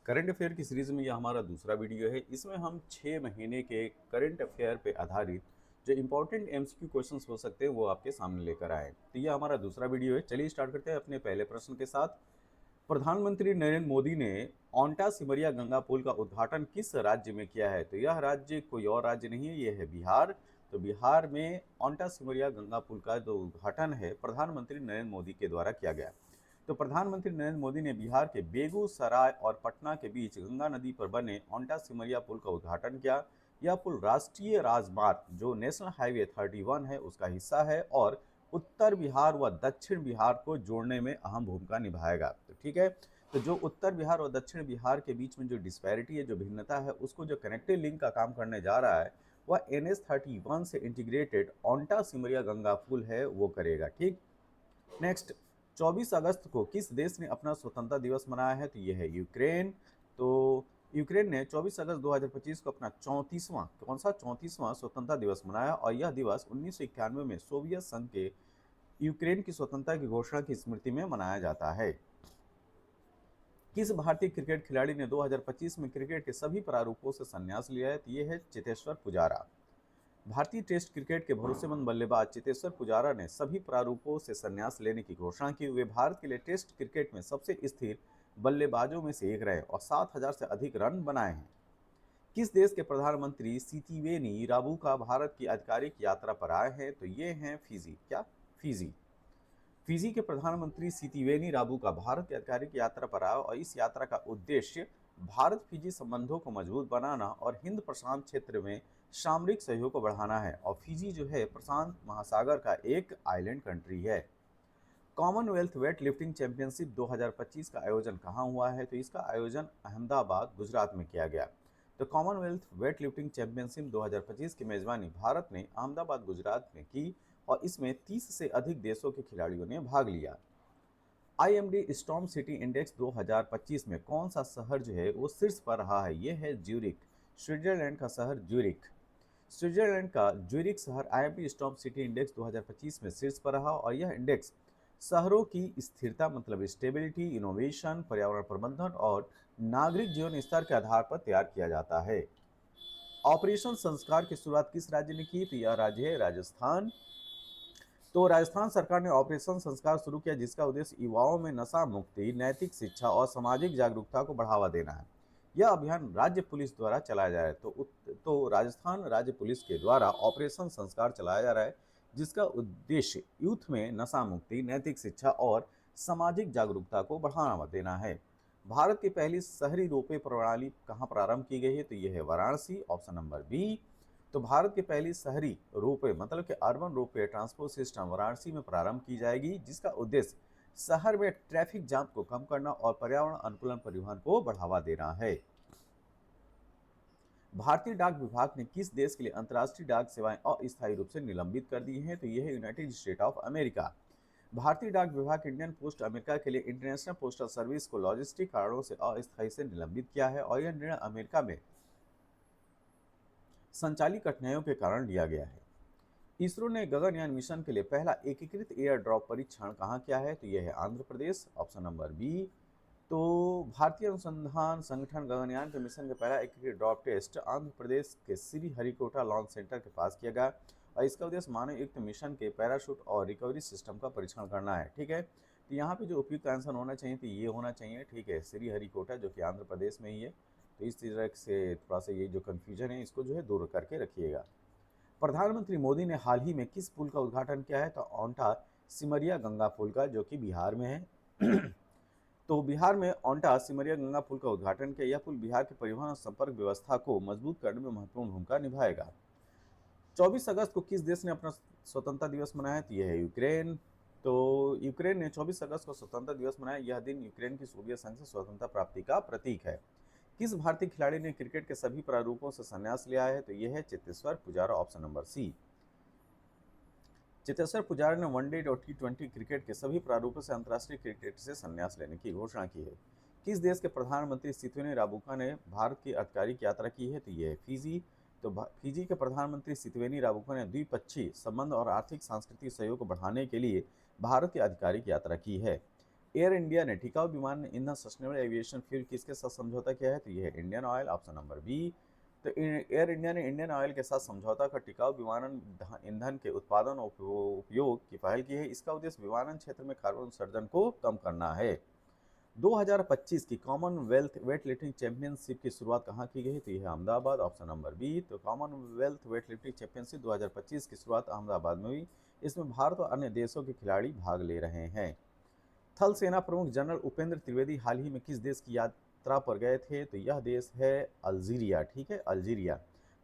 Current affair की series में यह हमारा दूसरा वीडियो है। इसमें हम 6 महीने के करंट अफेयर पे आधारित जो इंपॉर्टेंट एमसीक्यू क्वेश्चंस हो सकते हैं वो आपके सामने लेकर आए। तो यह हमारा दूसरा वीडियो है। चलिए स्टार्ट करते हैं अपने पहले प्रश्न के साथ। प्रधानमंत्री नरेंद्र मोदी ने ओंटा सिमरिया गंगा पुल का उद्घाटन किस राज्य में किया है? तो यह राज्य कोई और राज्य नहीं है, यह है बिहार। तो बिहार में ओंटा सिमरिया गंगा पुल का जो उद्घाटन है प्रधानमंत्री नरेंद्र मोदी के द्वारा किया गया। तो प्रधानमंत्री नरेंद्र मोदी ने बिहार के बेगूसराय और पटना के बीच गंगा नदी पर बने ओंटा सिमरिया पुल का उद्घाटन किया। यह पुल राष्ट्रीय राजमार्ग जो नेशनल हाईवे 31 है उसका हिस्सा है और उत्तर बिहार व दक्षिण बिहार को जोड़ने में अहम भूमिका निभाएगा। तो ठीक है। तो जो उत्तर बिहार और दक्षिण बिहार के बीच में जो डिस्पैरिटी है, जो भिन्नता है, उसको जो कनेक्टिव लिंक का काम करने जा रहा है वह NH 31 से इंटीग्रेटेड ओंटा सिमरिया गंगा पुल है वो करेगा। ठीक। नेक्स्ट, 24 अगस्त को किस देश ने अपना स्वतंत्रता दिवस मनाया है? तो यह है यूक्रेन। तो यूक्रेन ने 24 अगस्त 2025 को अपना 34वां स्वतंत्रता दिवस मनाया और यह दिवस 1991 में सोवियत संघ के यूक्रेन की स्वतंत्रता की घोषणा की स्मृति में मनाया जाता है। किस भारतीय क्रिकेट खिलाड़ी ने 2025 में क्रिकेट के सभी प्रारूपों से संन्यास लिया है? तो यह है चेतेश्वर पुजारा। भारतीय टेस्ट क्रिकेट के भरोसेमंद बल्लेबाज चेतेश्वर पुजारा ने सभी प्रारूपों से संन्यास लेने की घोषणा की। वे भारत के लिए टेस्ट क्रिकेट में सबसे स्थिर बल्लेबाजों में से एक रहे और 7,000 से अधिक रन बनाए हैं। किस देश के प्रधानमंत्री सितिवेनी राबुका भारत की आधिकारिक यात्रा पर आए हैं? तो ये हैं फिजी। क्या? फिजी। फिजी के प्रधानमंत्री सितिवेनी राबुका भारत की आधिकारिक यात्रा पर आए और इस यात्रा का उद्देश्य भारत फिजी संबंधों को मजबूत बनाना और हिंद प्रशांत क्षेत्र में सामरिक सहयोग को बढ़ाना है। और फिजी जो है प्रशांत महासागर का एक आइलैंड कंट्री है। कॉमनवेल्थ वेट लिफ्टिंग चैंपियनशिप 2025 का आयोजन कहाँ हुआ है? तो इसका आयोजन अहमदाबाद गुजरात में किया गया। तो कॉमनवेल्थ वेट लिफ्टिंग चैंपियनशिप 2025 की मेजबानी भारत ने अहमदाबाद गुजरात में की और इसमें 30 से अधिक देशों के खिलाड़ियों ने भाग लिया। IMD स्टॉर्म सिटी इंडेक्स 2025 में कौन सा शहर जो है वो शीर्ष पर रहा है? ये है ज्यूरिख। स्विट्जरलैंड का शहर ज्यूरिख। स्विट्जरलैंड का ज्यूरिख शहर IMD स्टॉर्म सिटी इंडेक्स 2025 में शीर्ष पर रहा और यह इंडेक्स शहरों की स्थिरता मतलब स्टेबिलिटी, इनोवेशन, पर्यावरण प्रबंधन और नागरिक जीवन स्तर के आधार पर तैयार किया जाता है। ऑपरेशन संस्कार की शुरुआत किस राज्य ने की? तो यह राज्य है राजस्थान। तो राजस्थान सरकार ने ऑपरेशन संस्कार शुरू किया जिसका उद्देश्य युवाओं में नशा मुक्ति, नैतिक शिक्षा और सामाजिक जागरूकता को बढ़ावा देना है। यह अभियान राज्य पुलिस द्वारा चलाया जा रहा है। तो राजस्थान राज्य पुलिस के द्वारा ऑपरेशन संस्कार चलाया जा रहा है जिसका उद्देश्य यूथ में नशा मुक्ति, नैतिक शिक्षा और सामाजिक जागरूकता को बढ़ावा देना है। भारत की पहली शहरी रोपवे प्रणाली कहाँ प्रारंभ की गई है? तो यह है वाराणसी, ऑप्शन नंबर बी। तो भारत की पहली शहरी रोपवे मतलब कि urban ropeway transport system Varanasi में प्रारंभ की जाएगी जिसका उद्देश्य शहर में ट्रैफिक जाम को कम करना और पर्यावरण अनुकूल परिवहन को बढ़ावा देना है। भारतीय डाक विभाग ने किस देश के लिए अंतर्राष्ट्रीय डाक सेवाएं अस्थायी रूप से निलंबित कर दी हैं? तो यह है यूनाइटेड स्टेट ऑफ अमेरिका। भारतीय डाक विभाग इंडियन पोस्ट अमेरिका के लिए इंटरनेशनल पोस्टल सर्विस को लॉजिस्टिक कारणों से अस्थायी से निलंबित किया है और यह निर्णय अमेरिका में संचालित कठिनाइयों के कारण लिया गया है। इसरो ने गगनयान मिशन के लिए पहला एकीकृत एयर ड्रॉप परीक्षण कहाँ किया है? तो यह है Andhra Pradesh, option number B. तो भारतीय अनुसंधान संगठन गगनयान के मिशन का पहला एकीकृत ड्रॉप टेस्ट आंध्र प्रदेश के श्रीहरिकोटा लॉन्च सेंटर के पास किया गया और इसका उद्देश्य मानव युक्त मिशन के पैराशूट और रिकवरी सिस्टम का परीक्षण करना है। ठीक है। तो यहाँ पे जो उपयुक्त आंसर होना चाहिए तो ये होना चाहिए। ठीक है, श्रीहरिकोटा जो कि आंध्र प्रदेश में ही है। तो इस तरह से थोड़ा सा ये जो कन्फ्यूजन है इसको जो है दूर करके रखिएगा। प्रधानमंत्री मोदी ने हाल ही में किस पुल का उद्घाटन किया है? तो ओंटा सिमरिया गंगा पुल का जो कि बिहार में है। तो बिहार में ओंटा सिमरिया गंगा पुल का उद्घाटन किया। यह पुल बिहार के परिवहन और संपर्क व्यवस्था को मजबूत करने में महत्वपूर्ण भूमिका निभाएगा। 24 अगस्त को किस देश ने अपना स्वतंत्रता दिवस मनाया? तो यह है यूक्रेन। तो यूक्रेन ने 24 अगस्त को स्वतंत्रता दिवस मनाया। यह दिन यूक्रेन की सोवियत संघ से स्वतंत्रता प्राप्ति का प्रतीक है। किस भारतीय खिलाड़ी ने क्रिकेट के सभी प्रारूपों से संन्यास लिया है? तो यह है Cheteshwar Pujara, option number C. Cheteshwar Pujara ने वनडे और T20 क्रिकेट के सभी प्रारूपों से अंतर्राष्ट्रीय क्रिकेट से संन्यास लेने की घोषणा की है। किस देश के प्रधानमंत्री सितिवेनी राबुका ने भारत की आधिकारिक यात्रा की है? तो यह है फिजी। तो फिजी के प्रधानमंत्री सितिवेनी राबुका ने द्विपक्षीय संबंध और आर्थिक सांस्कृतिक सहयोग को बढ़ाने के लिए भारत की आधिकारिक यात्रा की है। एयर इंडिया ने टिकाऊ विमान ईंधन सस्टेनेबल एविएशन फ्यूल किसके साथ समझौता किया है? तो ये है Indian Oil, option number B. तो एयर इंडिया ने इंडियन ऑयल के साथ समझौता कर टिकाऊ विमानन ईंधन के उत्पादन और उपयोग की पहल की है। इसका उद्देश्य विमानन क्षेत्र में कार्बन उत्सर्जन को कम करना है। 2025 की कॉमनवेल्थ वेट लिफ्टिंग चैंपियनशिप की शुरुआत कहाँ की गई है? तो यह है अहमदाबाद, ऑप्शन नंबर बी। तो कॉमनवेल्थ वेट लिफ्टिंग चैंपियनशिप 2025 की शुरुआत अहमदाबाद में हुई। इसमें भारत और अन्य देशों के खिलाड़ी भाग ले रहे हैं। थल सेना प्रमुख जनरल उपेंद्र त्रिवेदी हाल ही में किस देश की यात्रा पर गए थे? तो यह देश है अल्जीरिया। ठीक है, अल्जीरिया।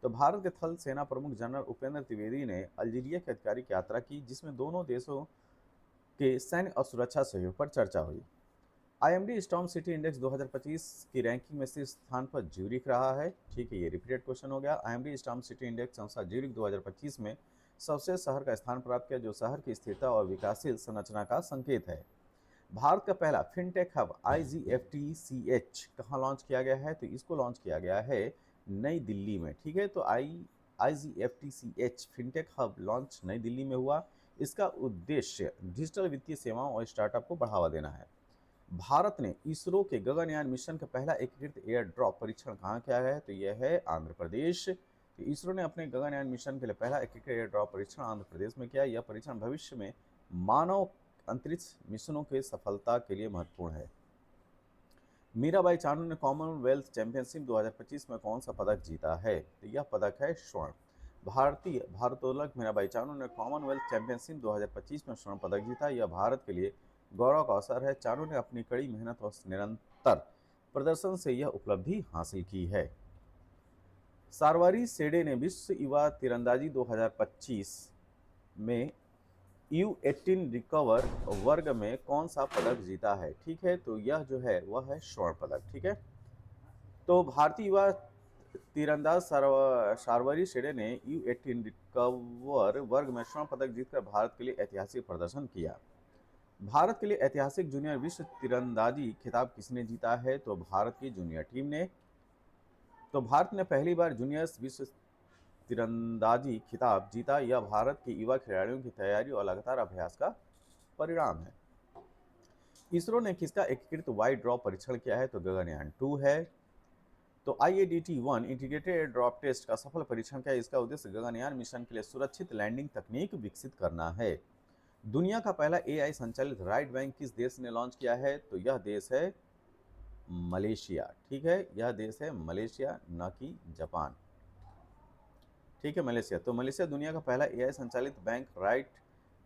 तो भारत के थल सेना प्रमुख जनरल उपेंद्र त्रिवेदी ने अल्जीरिया की आधिकारिक यात्रा की, जिसमें दोनों देशों के सैन्य और सुरक्षा सहयोग पर चर्चा हुई। आईएमडी स्टॉर्म सिटी इंडेक्स 2025 की रैंकिंग में शीर्ष स्थान पर ज्यूरिख रहा है। ठीक है, ये रिपीटेड क्वेश्चन हो गया। आईएमडी स्टॉर्म सिटी इंडेक्स अनुसार ज्यूरिख 2025 में सबसे शहर का स्थान प्राप्त किया, जो शहर की स्थिरता और विकासशील संरचना का संकेत है। भारत का पहला फिनटेक हब IGFTCH कहाँ लॉन्च किया गया है? तो इसको लॉन्च किया गया है नई दिल्ली में। ठीक है, तो IGFTCH फिनटेक हब लॉन्च नई दिल्ली में हुआ। इसका उद्देश्य डिजिटल वित्तीय सेवाओं और स्टार्टअप को बढ़ावा देना है। भारत ने इसरो के गगनयान मिशन का पहला एकीकृत एयर ड्रॉप परीक्षण कहाँ किया है? तो यह है आंध्र प्रदेश। तो इसरो ने अपने गगनयान मिशन के लिए पहला एकीकृत एयर ड्रॉप परीक्षण आंध्र प्रदेश में किया। यह परीक्षण भविष्य में मानव अंतरिक्ष मिशनों के सफलता के लिए महत्वपूर्ण है। मीराबाई चानू ने कॉमनवेल्थ चैंपियनशिप 2025 में कौन सा पदक जीता है? तो यह पदक है स्वर्ण। भारतीय भारोत्तोलक मीराबाई चानू ने कॉमनवेल्थ चैंपियनशिप 2025 में स्वर्ण पदक जीता। यह भारत के लिए गौरव का अवसर है। चानू ने अपनी कड़ी मेहनत और निरंतर प्रदर्शन से यह उपलब्धि हासिल की है। सार्वरी सेडे ने विश्व युवा तीरंदाजी 2025 में U18 रिकवर वर्ग में कौन सा पदक जीता है? ठीक है, तो यह जो है वह है स्वर्ण पदक। ठीक है, तो भारतीय युवा तीरंदाज सार्वरी शेडे ने U18 रिकवर वर्ग में स्वर्ण पदक जीतकर भारत के लिए ऐतिहासिक प्रदर्शन किया। भारत के लिए ऐतिहासिक जूनियर विश्व तीरंदाजी खिताब किसने जीता है? तो भारत की जूनियर टीम ने। तो भारत ने पहली बार जूनियर्स विश्व तीरंदाजी खिताब जीता। यह भारत के युवा खिलाड़ियों की तैयारी और लगातार अभ्यास का परिणाम है। इसरो ने किसका एकीकृत वाई ड्रॉप परीक्षण किया है? तो गगनयान 2 है। तो IADT-1 integrated air drop test का सफल परीक्षण किया। इसका उद्देश्य गगनयान मिशन के लिए सुरक्षित लैंडिंग तकनीक विकसित करना है। दुनिया का पहला AI संचालित राइट बैंक किस देश ने लॉन्च किया है? तो यह देश है मलेशिया। ठीक है, यह देश है मलेशिया, न कि जापान। ठीक है, मलेशिया। तो मलेशिया दुनिया का पहला AI संचालित राइट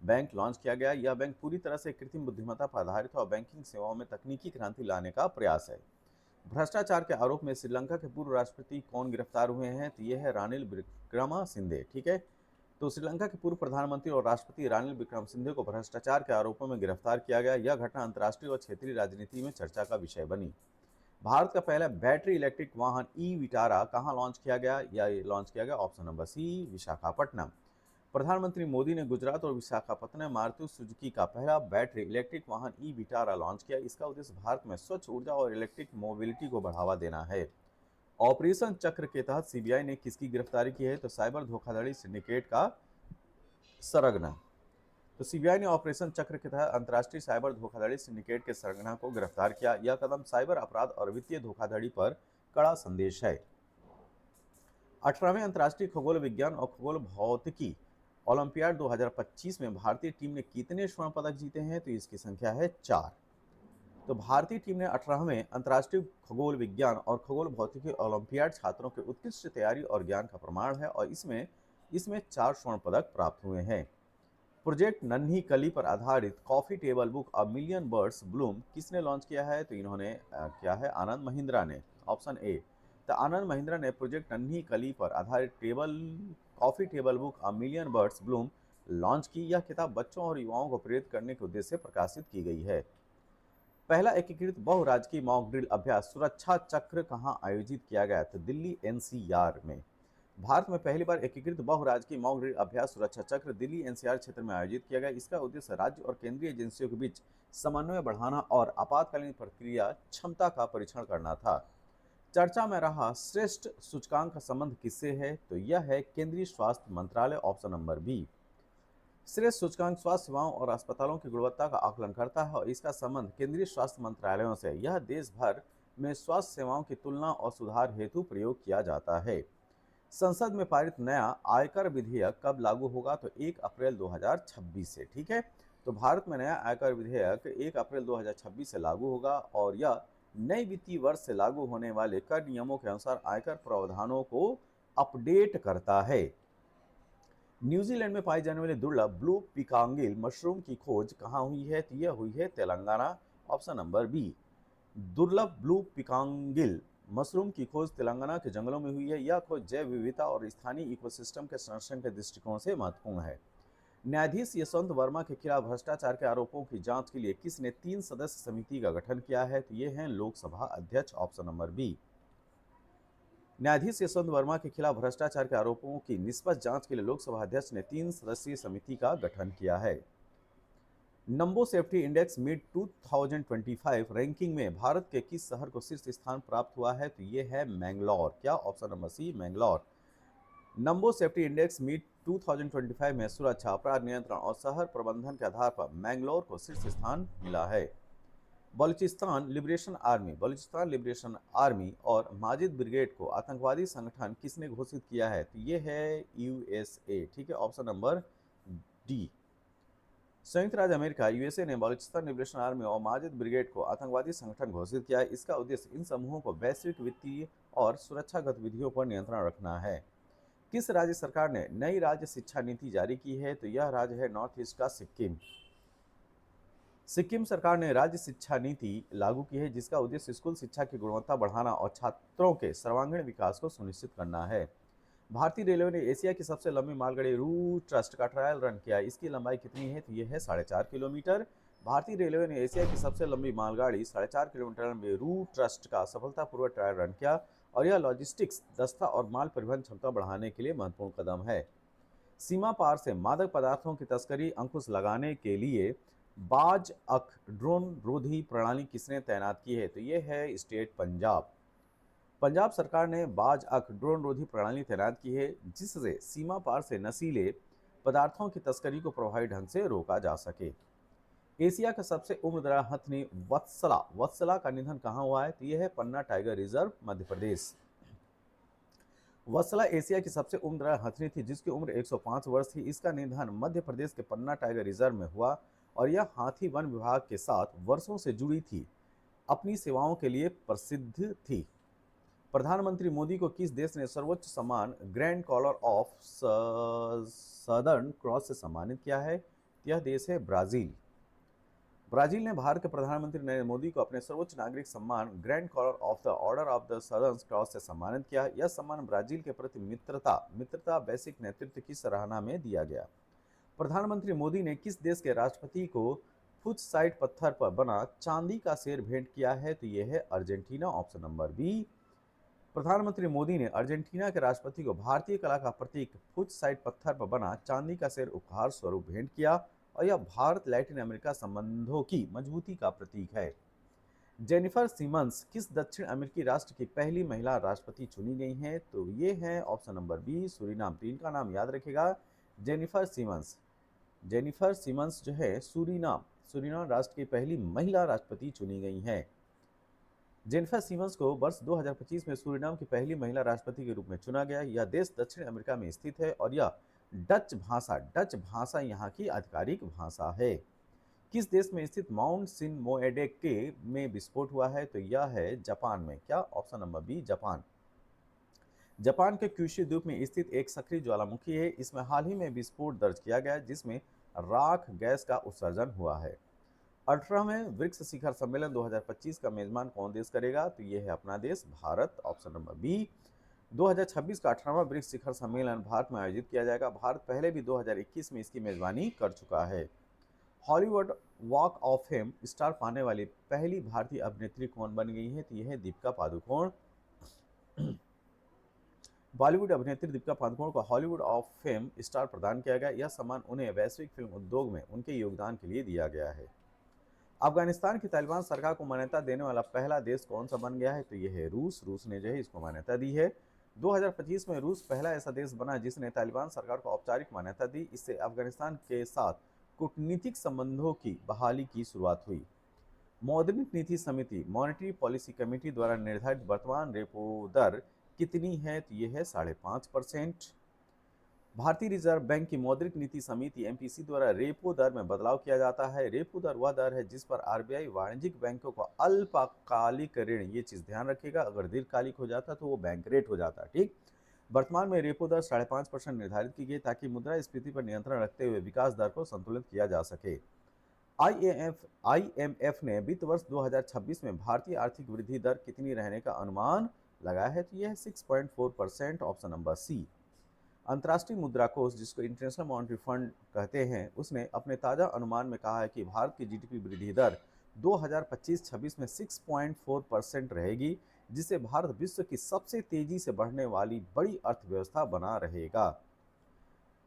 बैंक लॉन्च किया गया। यह बैंक पूरी तरह से कृत्रिम बुद्धिमत्ता पर आधारित है और बैंकिंग सेवाओं में तकनीकी क्रांति लाने का प्रयास है। भ्रष्टाचार के आरोप में श्रीलंका के पूर्व राष्ट्रपति कौन गिरफ्तार हुए हैं? तो यह है रानिल विक्रमसिंघे। ठीक है, तो श्रीलंका के पूर्व प्रधानमंत्री और राष्ट्रपति रानिल विक्रमसिंघे को भ्रष्टाचार के आरोपों में गिरफ्तार किया गया। यह घटना अंतर्राष्ट्रीय और क्षेत्रीय राजनीति में चर्चा का विषय बनी। भारत का पहला बैटरी इलेक्ट्रिक वाहन ई-विटारा कहाँ लॉन्च किया गया? या लॉन्च किया गया, ऑप्शन नंबर सी, विशाखापट्टनम। प्रधानमंत्री मोदी ने गुजरात और विशाखापट्टनम में मारुति सुजुकी का पहला बैटरी इलेक्ट्रिक वाहन ई-विटारा लॉन्च किया। इसका उद्देश्य भारत में स्वच्छ ऊर्जा और इलेक्ट्रिक मोबिलिटी को बढ़ावा देना है। ऑपरेशन चक्र के तहत सीबीआई ने किसकी गिरफ्तारी की है? तो साइबर धोखाधड़ी सिंडिकेट का सरगना। तो सीबीआई ने ऑपरेशन चक्र के तहत अंतर्राष्ट्रीय साइबर धोखाधड़ी सिंडिकेट के सरगना को गिरफ्तार किया। यह कदम साइबर अपराध और वित्तीय धोखाधड़ी पर कड़ा संदेश है। 18वें अंतर्राष्ट्रीय खगोल विज्ञान और खगोल भौतिकी ओलंपियाड 2025 में भारतीय टीम ने कितने स्वर्ण पदक जीते हैं? तो इसकी संख्या है 4। तो भारतीय टीम ने 18वें अंतर्राष्ट्रीय खगोल विज्ञान और खगोल भौतिकी ओलंपियाड छात्रों के उत्कृष्ट तैयारी और ज्ञान का प्रमाण है और इसमें 4 स्वर्ण पदक प्राप्त हुए हैं। प्रोजेक्ट नन्ही कली पर आधारित coffee table book a million birds Bloom किसने लॉन्च किया है? तो इन्होंने किया है आनंद महिंद्रा ने, ऑप्शन ए। तो आनंद महिंद्रा ने प्रोजेक्ट नन्ही कली पर आधारित coffee table book a million birds Bloom launch की। यह किताब बच्चों और युवाओं को प्रेरित करने के उद्देश्य से प्रकाशित की गई है। पहला एकीकृत बहुराजकीय मॉक ड्रिल अभ्यास सुरक्षा चक्र कहाँ आयोजित किया गया? तो दिल्ली NCR में। भारत में पहली बार एकीकृत बहुराजकीय मॉक ड्रिल अभ्यास सुरक्षा चक्र दिल्ली NCR क्षेत्र में आयोजित किया गया। इसका उद्देश्य राज्य और केंद्रीय एजेंसियों के बीच समन्वय बढ़ाना और आपातकालीन प्रक्रिया क्षमता का परीक्षण करना था। चर्चा में रहा श्रेष्ठ सूचकांक का संबंध किससे है? तो यह है केंद्रीय स्वास्थ्य मंत्रालय, ऑप्शन नंबर बी। श्रेष्ठ सूचकांक स्वास्थ्य सेवाओं और अस्पतालों की गुणवत्ता का आकलन करता है और इसका संबंध केंद्रीय स्वास्थ्य मंत्रालयों से। यह देश भर में स्वास्थ्य सेवाओं की तुलना और सुधार हेतु प्रयोग किया जाता है। संसद में पारित नया आयकर विधेयक कब लागू होगा? तो 1 अप्रैल 2026 से। ठीक है, तो भारत में नया आयकर विधेयक 1 अप्रैल 2026 से लागू होगा और यह नए वित्तीय वर्ष से लागू होने वाले कर नियमों के अनुसार आयकर प्रावधानों को अपडेट करता है। न्यूजीलैंड में पाई जाने वाली दुर्लभ ब्लू पिकांगिल मशरूम की खोज कहाँ हुई है? तो यह हुई है तेलंगाना, ऑप्शन नंबर बी। दुर्लभ ब्लू पिकांगिल मशरूम की खोज तेलंगाना के जंगलों में हुई है। यह खोज जैव विविधता और स्थानीय इकोसिस्टम के संरक्षण के दृष्टिकोण से महत्वपूर्ण है। न्यायाधीश यशवंत वर्मा के खिलाफ भ्रष्टाचार के आरोपों की जांच के लिए किसने 3 सदस्य समिति का गठन किया है? तो ये हैं लोकसभा अध्यक्ष, ऑप्शन नंबर बी। न्यायाधीश यशवंत वर्मा के खिलाफ भ्रष्टाचार के आरोपों की निष्पक्ष जांच के लिए लोकसभा अध्यक्ष ने 3 सदस्यीय समिति का गठन किया है। नंबो सेफ्टी इंडेक्स मिड 2025 रैंकिंग में भारत के किस शहर को शीर्ष स्थान प्राप्त हुआ है? तो ये है मैंगलोर। क्या? Option number C, Mangalore. Numbeo safety index mid 2025 में सुरक्षा, अपराध नियंत्रण और शहर प्रबंधन के आधार पर मैंगलोर को शीर्ष स्थान मिला है। बलूचिस्तान लिबरेशन आर्मी और माजिद ब्रिगेड को आतंकवादी संगठन किसने घोषित किया है? तो ये है यूएसए। ठीक है, ऑप्शन नंबर डी। संयुक्त राज्य अमेरिका यूएसए ने बलूचिस्तान लिबरेशन आर्मी और माजिद ब्रिगेड को आतंकवादी संगठन घोषित किया है। इसका उद्देश्य इन समूहों को वैश्विक वित्तीय और सुरक्षा गतिविधियों पर नियंत्रण रखना है। किस राज्य सरकार ने नई राज्य शिक्षा नीति जारी की है? तो यह राज्य है नॉर्थ ईस्ट का सिक्किम। सिक्किम सरकार ने राज्य शिक्षा नीति लागू की है जिसका उद्देश्य स्कूल शिक्षा की गुणवत्ता बढ़ाना और छात्रों के सर्वांगीण विकास को सुनिश्चित करना है। भारतीय रेलवे ने एशिया की सबसे लंबी मालगाड़ी रू ट्रस्ट का ट्रायल रन किया। इसकी लंबाई कितनी है? तो यह है 4.5 किलोमीटर। भारतीय रेलवे ने एशिया की सबसे लंबी मालगाड़ी 4.5 किलोमीटर लंबी रू ट्रस्ट का सफलतापूर्वक ट्रायल रन किया और यह लॉजिस्टिक्स दस्ता और माल परिवहन क्षमता बढ़ाने के लिए महत्वपूर्ण कदम है। सीमा पार से मादक पदार्थों की तस्करी अंकुश लगाने के लिए बाज अख ड्रोन रोधी प्रणाली किसने तैनात की है? तो ये है स्टेट पंजाब। पंजाब सरकार ने बाज अख ड्रोन रोधी प्रणाली तैनात की है जिससे सीमा पार से नशीले पदार्थों की तस्करी को प्रभावी ढंग से रोका जा सके। एशिया का सबसे उम्रदराज हथनी वत्सला का निधन कहाँ हुआ है? तो यह है पन्ना टाइगर रिजर्व, मध्य प्रदेश। वत्सला एशिया की सबसे उम्रदराज हथनी थी जिसकी उम्र 105 वर्ष थी। इसका निधन मध्य प्रदेश के पन्ना टाइगर रिजर्व में हुआ और यह हाथी वन विभाग के साथ वर्षों से जुड़ी थी, अपनी सेवाओं के लिए प्रसिद्ध थी। प्रधानमंत्री मोदी को किस देश ने सर्वोच्च सम्मान Grand Collar of Southern Cross से सम्मानित किया है? यह देश है ब्राजील। ब्राजील ने भारत के प्रधानमंत्री नरेंद्र मोदी को अपने सर्वोच्च नागरिक सम्मान Grand Collar of the Order of the Southern Cross से सम्मानित किया। यह सम्मान ब्राजील के प्रति मित्रता वैश्विक नेतृत्व की सराहना में दिया गया। प्रधानमंत्री मोदी ने किस देश के राष्ट्रपति को फुटसाइट पत्थर पर बना चांदी का शेर भेंट किया है? तो यह है अर्जेंटीना, ऑप्शन नंबर बी। प्रधानमंत्री मोदी ने अर्जेंटीना के राष्ट्रपति को भारतीय कला का प्रतीक फुटसाइट पत्थर पर बना चांदी का शेर उपहार स्वरूप भेंट किया और यह भारत लैटिन अमेरिका संबंधों की मजबूती का प्रतीक है। जेनिफर सिमन्स किस दक्षिण अमेरिकी राष्ट्र की पहली महिला राष्ट्रपति चुनी गई हैं? तो ये है ऑप्शन नंबर बी, सूरीनाम। तो इनका नाम याद रखेगा, जेनिफर सिमन्स। जेनिफर सिमन्स जो है सूरीनाम राष्ट्र की पहली महिला राष्ट्रपति चुनी गई हैं। जेनिफर सिमन्स को वर्ष 2025 में सूरीनाम की पहली महिला राष्ट्रपति के रूप में चुना गया। यह देश दक्षिण अमेरिका में स्थित है और यह डच भाषा यहाँ की आधिकारिक भाषा है। किस देश में स्थित माउंट सिन मोएडेके में विस्फोट हुआ है? तो यह है जापान में। क्या? Option number B, Japan. Japan के क्यूशु द्वीप में स्थित एक सक्रिय ज्वालामुखी है। इसमें हाल ही में विस्फोट दर्ज किया गया जिसमें राख गैस का उत्सर्जन हुआ है। 18वें ब्रिक्स शिखर सम्मेलन 2025 का मेजबान कौन देश करेगा? तो यह है अपना देश भारत, ऑप्शन नंबर बी। 2026 का 18वां ब्रिक्स शिखर सम्मेलन भारत में आयोजित किया जाएगा। भारत पहले भी 2021 में इसकी मेजबानी कर चुका है। Hollywood walk of fame star पाने वाली पहली भारतीय अभिनेत्री कौन बन गई है? तो यह है दीपिका पादुकोण। बॉलीवुड अभिनेत्री दीपिका पादुकोण को हॉलीवुड ऑफ फेम स्टार प्रदान किया गया। यह सम्मान उन्हें वैश्विक फिल्म उद्योग में उनके योगदान के लिए दिया गया है। अफगानिस्तान की तालिबान सरकार को मान्यता देने वाला पहला देश कौन सा बन गया है? तो यह है रूस। रूस ने जो है इसको मान्यता दी है। 2025 में रूस पहला ऐसा देश बना जिसने तालिबान सरकार को औपचारिक मान्यता दी। इससे अफगानिस्तान के साथ कूटनीतिक संबंधों की बहाली की शुरुआत हुई। मौद्रिक नीति समिति मॉनेटरी पॉलिसी कमेटी द्वारा निर्धारित वर्तमान रेपो दर कितनी है? तो ये है 5.5%। भारतीय रिजर्व बैंक की मौद्रिक नीति समिति एमपीसी द्वारा रेपो दर में बदलाव किया जाता है। रेपो दर वह दर है जिस पर आरबीआई वाणिज्यिक बैंकों को अल्पकालिक ऋण, ये चीज ध्यान रखिएगा, अगर दीर्घकालिक हो जाता तो वो बैंक रेट हो जाता। ठीक, वर्तमान में रेपो दर 5.5% निर्धारित की गई ताकि मुद्रास्फीति पर नियंत्रण रखते हुए विकास दर को संतुलित किया जा सके। आईएमएफ ने वित्त वर्ष 2026 में भारतीय आर्थिक वृद्धि दर कितनी रहने का अनुमान लगाया है? तो यह है 6.4%, ऑप्शन नंबर सी। अंतर्राष्ट्रीय मुद्रा कोष, जिसको इंटरनेशनल मॉनेटरी फंड कहते हैं, उसने अपने ताजा अनुमान में कहा है कि भारत की जीडीपी वृद्धि दर 2025-26 में 6.4% रहेगी, जिससे भारत विश्व की सबसे तेजी से बढ़ने वाली बड़ी अर्थव्यवस्था बना रहेगा।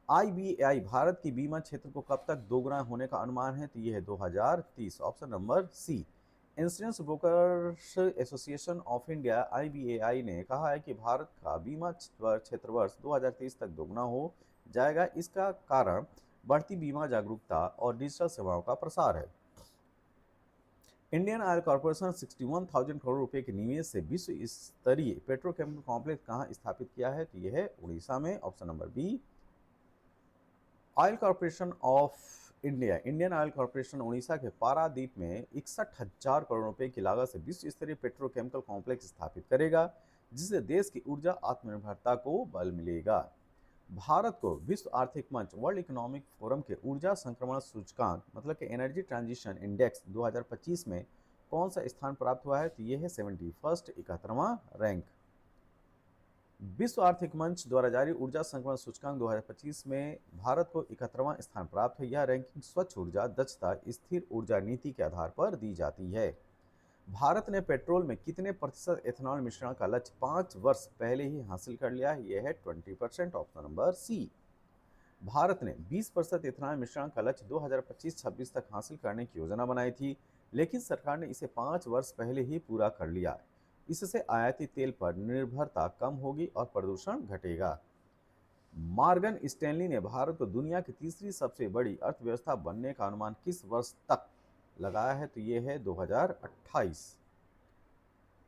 आईबीआई भारत की बीमा क्षेत्र को कब तक दोगुना होने का अनुमान है? तो यह है 2030, option number C. Insurance brokers association of India IBAI ने कहा है कि भारत का बीमा क्षेत्र वर्ष 2030 तक दोगुना हो जाएगा। इसका कारण बढ़ती बीमा जागरूकता और डिजिटल सेवाओं का प्रसार है। इंडियन ऑयल कॉर्पोरेशन 61,000 करोड़ रुपए के निवेश से विश्व स्तरीय पेट्रोकेमिकल कॉम्प्लेक्स कहाँ स्थापित किया है? तो यह है उड़ीसा में, option number B. Oil Corporation of India, Indian Oil Corporation Orissa के पारादीप में 61,000 करोड़ रुपए की लागत से विश्व स्तरीय पेट्रोकेमिकल कॉम्प्लेक्स स्थापित करेगा, जिससे देश की ऊर्जा आत्मनिर्भरता को बल मिलेगा। भारत को विश्व आर्थिक मंच वर्ल्ड इकोनॉमिक फोरम के ऊर्जा संक्रमण सूचकांक, मतलब कि एनर्जी ट्रांजिशन इंडेक्स 2025 में कौन सा स्थान प्राप्त हुआ है? तो यह है 71st, 71वां रैंक। विश्व आर्थिक मंच द्वारा जारी ऊर्जा संक्रमण सूचकांक 2025 में भारत को 71वां स्थान प्राप्त है। यह रैंकिंग स्वच्छ ऊर्जा दक्षता स्थिर ऊर्जा नीति के आधार पर दी जाती है। भारत ने पेट्रोल में कितने प्रतिशत एथेनॉल मिश्रण का लक्ष्य 5 वर्ष पहले ही हासिल कर लिया है? यह है 20%, ऑप्शन नंबर सी। भारत ने 20% एथेनॉल मिश्रण का लक्ष्य 2025-26 तक हासिल करने की योजना बनाई थी, लेकिन सरकार ने इसे 5 वर्ष पहले ही पूरा कर लिया। इससे आयाती तेल पर निर्भरता कम होगी और प्रदूषण घटेगा। मॉर्गन स्टैनली ने भारत को दुनिया की तीसरी सबसे बड़ी अर्थव्यवस्था बनने का अनुमान किस वर्ष तक लगाया है? तो ये है 2028।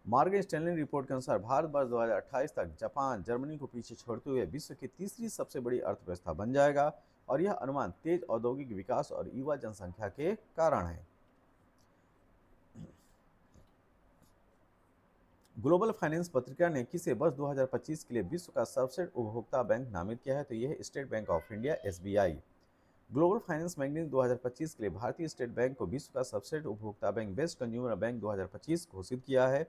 मॉर्गन स्टैनली रिपोर्ट के अनुसार भारत वर्ष 2028 तक जापान, जर्मनी को पीछे छोड़ते हुए विश्व की तीसरी सबसे बड़ी अर्थव्यवस्था बन जाएगा, और यह अनुमान तेज औद्योगिक विकास और युवा जनसंख्या के कारण है। ग्लोबल फाइनेंस पत्रिका ने किसे वर्ष 2025 के लिए विश्व का सर्वश्रेष्ठ उपभोक्ता बैंक नामित किया है? तो यह है state bank of India, SBI. Global finance magazine 2025 के लिए भारतीय स्टेट बैंक को विश्व का सबसे उपभोक्ता बैंक, बेस्ट कंज्यूमर बैंक 2025 घोषित किया है,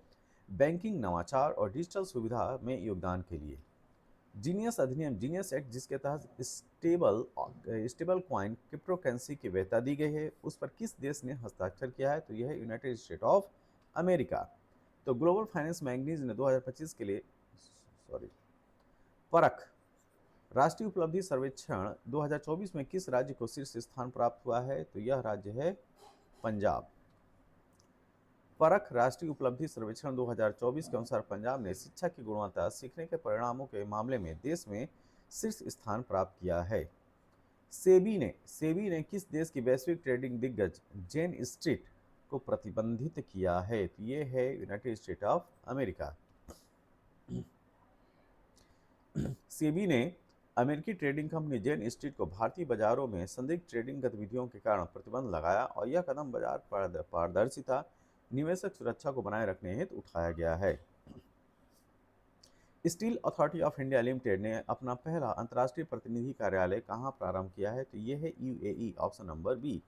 बैंकिंग नवाचार और डिजिटल सुविधा में योगदान के लिए। जीनियस अधिनियम, जीनियस एक्ट, जिसके तहत स्टेबल कॉइन क्रिप्टो करेंसी की वैधता दी गई है, उस पर किस देश ने हस्ताक्षर किया है? तो यह है यूनाइटेड स्टेट ऑफ अमेरिका। तो ग्लोबल फाइनेंस मैगजीन ने 2025 के लिए परख राष्ट्रीय उपलब्धि सर्वेक्षण 2024 में किस राज्य को शीर्ष स्थान प्राप्त हुआ है? तो यह राज्य है पंजाब। परख राष्ट्रीय उपलब्धि सर्वेक्षण 2024 के अनुसार पंजाब ने शिक्षा की गुणवत्ता, सीखने के परिणामों के मामले में देश में शीर्ष स्थान प्राप्त किया है। सेबी ने किस देश की वैश्विक ट्रेडिंग दिग्गज जेन स्ट्रीट को प्रतिबंधित किया है? तो ये है United state of America. SEBI ने अमेरिकी ट्रेडिंग कंपनी जेन स्ट्रीट को भारतीय बाजारों में संदिग्ध ट्रेडिंग गतिविधियों के कारण प्रतिबंध लगाया, और यह कदम बाजार पारदर्शिता, निवेशक सुरक्षा को बनाए रखने हेतु उठाया गया है। Steel Authority of India Limited ने अपना पहला अंतर्राष्ट्रीय प्रतिनिधि कार्यालय कहां प्रारंभ किया है? तो यह है UAE, option number B.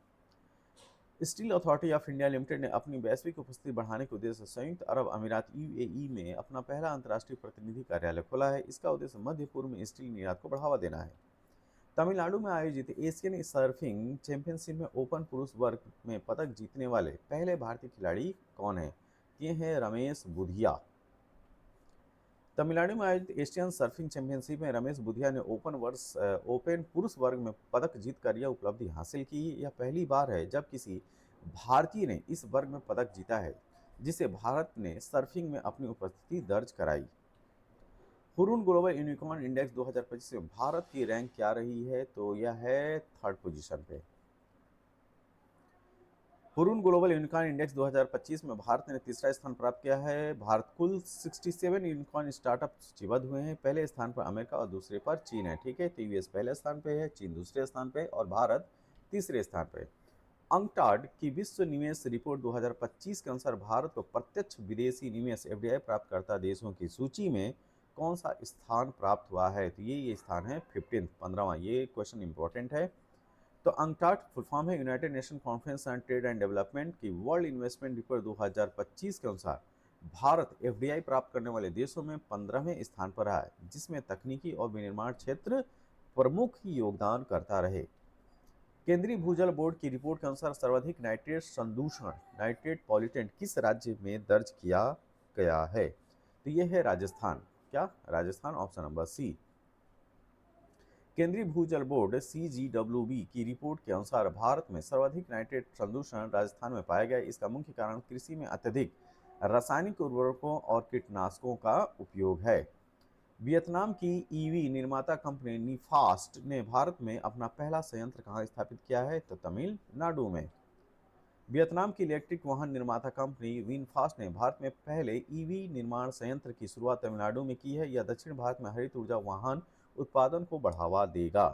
Steel Authority of India Limited ने अपनी वैश्विक उपस्थिति बढ़ाने के उद्देश्य से संयुक्त अरब अमीरात यूएई में अपना पहला अंतर्राष्ट्रीय प्रतिनिधि कार्यालय खोला है। इसका उद्देश्य मध्य पूर्व में स्टील निर्यात को बढ़ावा देना है। तमिलनाडु में आयोजित एशियन सर्फिंग चैंपियनशिप में ओपन पुरुष वर्ग में पदक जीतने वाले पहले भारतीय खिलाड़ी कौन है? ये हैं रमेश बुधिया। तमिलनाडु में आयोजित एशियन सर्फिंग चैंपियनशिप में रमेश बुधिया ने ओपन पुरुष वर्ग में पदक जीतकर यह उपलब्धि हासिल की। यह पहली बार है जब किसी भारतीय ने इस वर्ग में पदक जीता है, जिसे भारत ने सर्फिंग में अपनी उपस्थिति दर्ज कराई। हुरून ग्लोबल यूनिकॉर्न इंडेक्स 2025 में भारत की रैंक क्या रही है? तो यह है थर्ड पोजीशन पे। हुरून ग्लोबल यूनिकॉर्न इंडेक्स 2025 में भारत ने तीसरा स्थान प्राप्त किया है। भारत कुल 67 यूनिकॉर्न स्टार्टअप सूचीबद्ध हुए हैं। पहले स्थान पर अमेरिका और दूसरे पर चीन है। ठीक है, टीवीएस पहले स्थान पे है, चीन दूसरे स्थान पे और भारत तीसरे स्थान पे। अंकटाड की विश्व निवेश रिपोर्ट 2025 के अनुसार भारत को प्रत्यक्ष विदेशी निवेश एफडीआई प्राप्तकर्ता देशों की सूची में कौन सा स्थान प्राप्त हुआ है? तो ये स्थान है 15, 15वां। ये क्वेश्चन इंपॉर्टेंट है। तो अंकटाड फुल फॉर्म है United nation conference on trade and development की वर्ल्ड इन्वेस्टमेंट रिपोर्ट 2025 के अनुसार भारत एफडीआई प्राप्त करने वाले देशों में 15वें स्थान पर है, जिसमें तकनीकी और विनिर्माण क्षेत्र प्रमुख योगदान करता रहे। केंद्रीय भूजल बोर्ड की रिपोर्ट के अनुसार सर्वाधिक नाइट्रेट संदूषण नाइट्रेट पॉल्यूटेंट किस राज्य में दर्ज किया गया है? तो यह है राजस्थान। क्या? Rajasthan, option number C. केंद्रीय भूजल बोर्ड CGWB की रिपोर्ट के अनुसार भारत में सर्वाधिक नाइट्रेट प्रदूषण राजस्थान में पाया गया। इसका मुख्य कारण कृषि में अत्यधिक रासायनिक उर्वरकों और कीटनाशकों का उपयोग है। वियतनाम की ईवी निर्माता कंपनी निफास्ट ने भारत में अपना पहला संयंत्र कहाँ स्थापित किया है? तो तमिलनाडु में। वियतनाम की इलेक्ट्रिक वाहन निर्माता कंपनी विनफास्ट ने भारत में पहले ईवी निर्माण संयंत्र की शुरुआत तमिलनाडु में की है। यह दक्षिण भारत में हरित ऊर्जा वाहन उत्पादन को बढ़ावा देगा।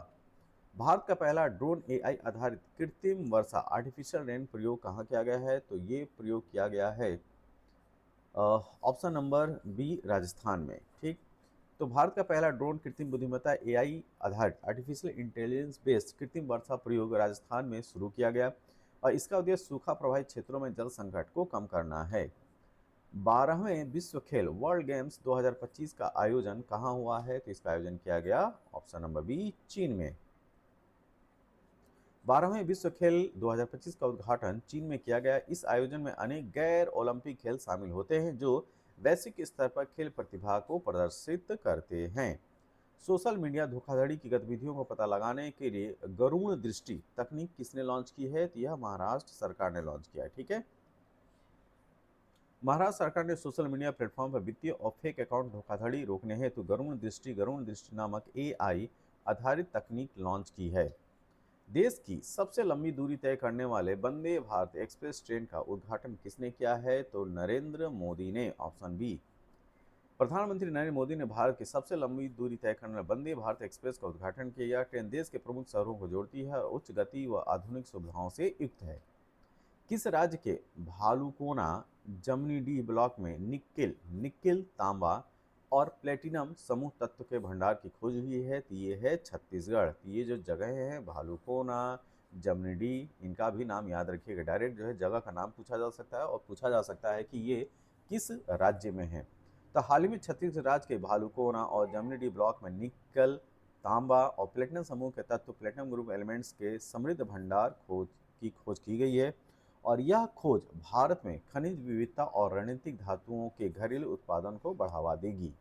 भारत का पहला ड्रोन एआई आधारित कृत्रिम वर्षा आर्टिफिशियल रेन प्रयोग कहाँ किया गया है? तो ये प्रयोग किया गया है ऑप्शन नंबर बी, राजस्थान में। ठीक, तो भारत का पहला ड्रोन कृत्रिम बुद्धिमत्ता एआई आधारित आर्टिफिशियल इंटेलिजेंस बेस्ड कृत्रिम वर्षा प्रयोग राजस्थान में शुरू किया गया और इसका उद्देश्य सूखा प्रभावित क्षेत्रों में जल संकट को कम करना है। 12वें विश्व खेल वर्ल्ड गेम्स 2025 का आयोजन कहाँ हुआ है? तो इसका आयोजन किया गया ऑप्शन नंबर बी, चीन में। 12वें विश्व खेल 2025 का उद्घाटन चीन में किया गया। इस आयोजन में अनेक गैर ओलंपिक खेल शामिल होते हैं जो वैश्विक स्तर पर खेल प्रतिभा को प्रदर्शित करते हैं। सोशल मीडिया धोखाधड़ी की गतिविधियों को पता लगाने के लिए गरुड़ दृष्टि तकनीक किसने लॉन्च की है? तो यह महाराष्ट्र सरकार ने लॉन्च किया है। ठीक है, महाराष्ट्र सरकार ने सोशल मीडिया प्लेटफॉर्म पर वित्तीय और फेक अकाउंट धोखाधड़ी रोकने हेतु गरुड़ दृष्टि नामक एआई आधारित तकनीक लॉन्च की है। देश की सबसे लंबी दूरी तय करने वाले वंदे भारत एक्सप्रेस ट्रेन का उद्घाटन किसने किया है? तो नरेंद्र मोदी ने, ऑप्शन बी। प्रधानमंत्री नरेंद्र मोदी ने भारत की सबसे लंबी दूरी तय करने वाले वंदे भारत एक्सप्रेस का उद्घाटन किया। यह ट्रेन देश के प्रमुख शहरों को जोड़ती है और उच्च गति व आधुनिक सुविधाओं से युक्त है। किस राज्य के भालुकोना जमनीडीह ब्लॉक में निकिल, तांबा और प्लेटिनम समूह तत्व के भंडार की खोज हुई है? तो ये है छत्तीसगढ़। तो ये जो जगह है भालुकोना, जमनीडीह, इनका भी नाम याद रखिएगा। डायरेक्ट जो है जगह का नाम पूछा जा सकता है और पूछा जा सकता है कि ये किस राज्य में है। तो हाल ही में छत्तीसगढ़ राज्य के भालुकोना और जमनीडीह ब्लॉक में निकल, तांबा और प्लेटिनम समूह के तत्व प्लेटिनम ग्रुप एलिमेंट्स के समृद्ध भंडार खोज की गई है और यह खोज भारत में खनिज विविधता और रणनीतिक धातुओं के घरेलू उत्पादन को बढ़ावा देगी।